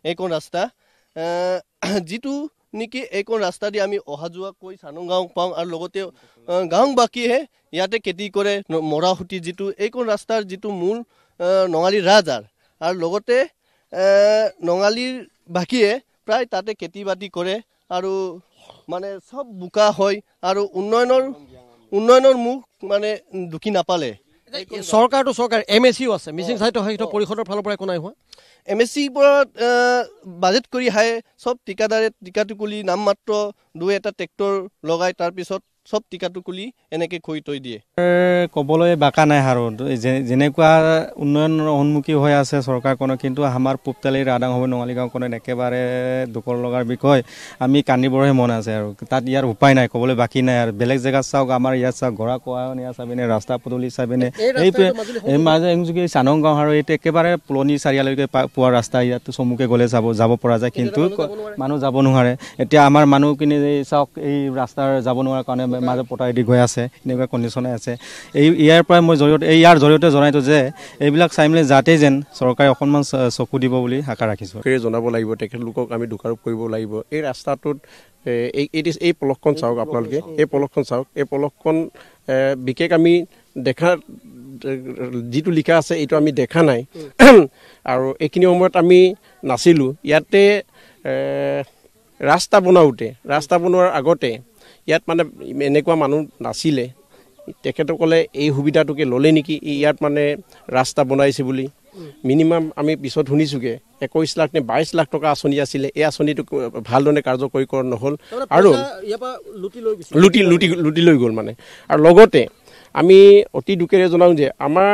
এইখন ৰাস্তা যিটো নেকি এইখন ৰাস্তা দি আমি অহা যোৱা কৰি চানুং গাঁও পাওঁ আৰু লগতে গাঁওবাসীয়ে ইয়াতে খেতি কৰে মৰাসুটি যিটো এইখন ৰাস্তাৰ যিটো মূল নঙালী ৰাজহাড় আৰু লগতে নঙালীৰ বাকীয়ে প্ৰায় তাতে খেতি বাতি কৰে আৰু মানে সব বোকা হয় আৰু উন্নয়নৰ মুখ মানে দুখী নাপালে চৰকাৰটো চৰকাৰ MSCও আছে মিচিং সাহিত্য সাহিত্য পৰিষদৰ ফালৰ পৰা একো নাই হোৱা MSC ওপৰত বাজেট কৰি হাই সব ঠিকাদাৰে টিকাটুকুলি নাম মাত্ৰ দুই এটা ট্ৰেক্টৰ লগাই তাৰ পিছত সব টিকাটুকুলি এনেকে খৈ থৈ দিয়ে ক'বলৈ বাকা নাই আৰু যেনেকুৱা উন্নয়নৰ সন্মুখী হৈ আছে চৰকাৰখনে কিন্তু আমাৰ পূবতালিৰ আদাং হ'ব নঙালী গাঁওখনত একেবাৰে দুখৰ লগাৰ বিষয় আমি কান্দিবৰহে মন আছে আৰু তাত ইয়াৰ উপায় নাই ক'বলৈ বাকী নাই আৰু বেলেগ জেগাত চাওক আমাৰ ইয়াত চাওক গৰা কোৱানিয়া চাবিনে ৰাস্তা পদূলি চাবিনে এই মাজে এংজুকি চানং গাঁও আৰু এইটো একেবাৰে পুৰণি চাৰিআলৈকে পোৱা ৰাস্তা ইয়াত চমুকে গ'লে যাব পৰা যায় কিন্তু মানুহ যাব নোৱাৰে এতিয়া আমাৰ মানুহখিনি চাওক এই ৰাস্তাৰ যাব নোৱাৰাৰ কাৰণে মাজে পতাই দি গৈ আছে এনেকুৱা কণ্ডিশ্যনে আছে ইয়াৰ পৰা মই ইয়াৰ জৰিয়তে জনাইছোঁ যে এইবিলাক চাই মেলি যাতে যেন চৰকাৰে অকণমান চকু দিব বুলি আশা ৰাখিছোঁ জনাব লাগিব তেখেতলোকক আমি দোষাৰোপ কৰিব লাগিব এই ৰাস্তাটোত এই পলকখন চাওক আপোনালোকে এই পলকখন চাওক এই পলকখন বিশেষ আমি দেখা যিটো লিখা আছে এইটো আমি দেখা নাই আৰু এইখিনি সময়ত আমি নাছিলোঁ ইয়াতে ৰাস্তা বনোৱাৰ আগতে ইয়াত মানে এনেকুৱা মানুহ নাছিলে তেখেতসকলে এই সুবিধাটোকে ল'লে নেকি ইয়াত মানে ৰাস্তা বনাইছে বুলি মিনিমাম আমি পিছত শুনিছোঁগৈ 21 লাখ নে 22 লাখ টকা আঁচনি আছিলে এই আঁচনিটো ভালদৰে কাৰ্যকৰী কৰা নহ'ল আৰু লুটি লৈ গ'ল মানে আৰু লগতে আমি অতি দুখেৰে জনাওঁ যে আমাৰ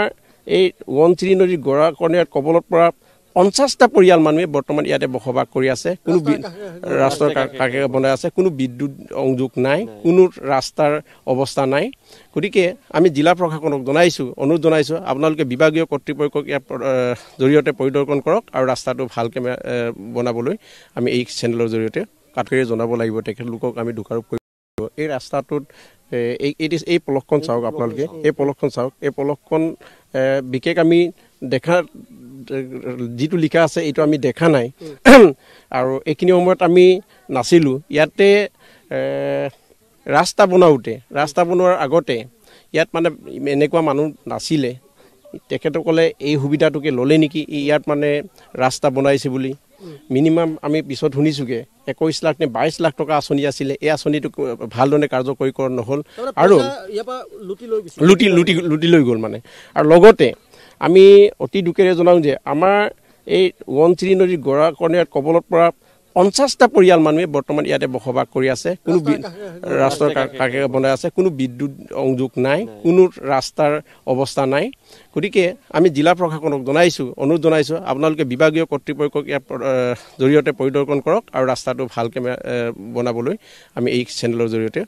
এই ওৱনচিৰি নদীৰ গৰাখহনীয়াৰ কবলত পৰা 50টা পৰিয়াল মানুহে বৰ্তমান ইয়াতে বসবাস কৰি আছে কোনো ৰাস্তাৰ কাষে বনাই আছে কোনো বিদ্যুৎ সংযোগ নাই কোনো ৰাস্তাৰ অৱস্থা নাই গতিকে আমি জিলা প্ৰশাসনক অনুৰোধ জনাইছোঁ আপোনালোকে বিভাগীয় কৰ্তৃপক্ষক ইয়াৰ জৰিয়তে পৰিদৰ্শন কৰক আৰু ৰাস্তাটো ভালকৈ বনাবলৈ আমি এই চেনেলৰ জৰিয়তে কাঠেৰে জনাব লাগিব তেখেতলোকক আমি দোষাৰোপ কৰিব এই ৰাস্তাটোত এই পলকখন চাওক আপোনালোকে এই পলকখন বিশেষ আমি দেখা যিটো লিখা আছে এইটো আমি দেখা নাই আৰু এইখিনি সময়ত আমি নাছিলোঁ ইয়াতে ৰাস্তা বনোৱাৰ আগতে ইয়াত মানে এনেকুৱা মানুহ নাছিলে তেখেতসকলে এই সুবিধাটোকে ল'লে নেকি ইয়াত মানে ৰাস্তা বনাইছে বুলি মিনিমাম আমি পিছত শুনিছোঁগৈ 21 লাখ নে 22 লাখ টকা আঁচনি আছিলে এই আঁচনিটো ভালদৰে কাৰ্যকৰী কৰা নহ'ল আৰু লুটি লৈ গ'ল মানে আৰু লগতে আমি অতি দুখেৰে জনাওঁ যে আমাৰ এই ওৱনচিৰি নদীৰ গৰাখহনীয়াৰ কবলত পৰা 50টা পৰিয়াল মানুহে বৰ্তমান ইয়াতে বসবাস কৰি আছে কোনো ৰাস্তাৰ কাষে বনাই আছে কোনো বিদ্যুৎ সংযোগ নাই কোনো ৰাস্তাৰ অৱস্থা নাই গতিকে আমি জিলা প্ৰশাসনক অনুৰোধ জনাইছোঁ আপোনালোকে বিভাগীয় কৰ্তৃপক্ষক ইয়াৰ জৰিয়তে পৰিদৰ্শন কৰক আৰু ৰাস্তাটো ভালকৈ বনাবলৈ আমি এই চেনেলৰ জৰিয়তে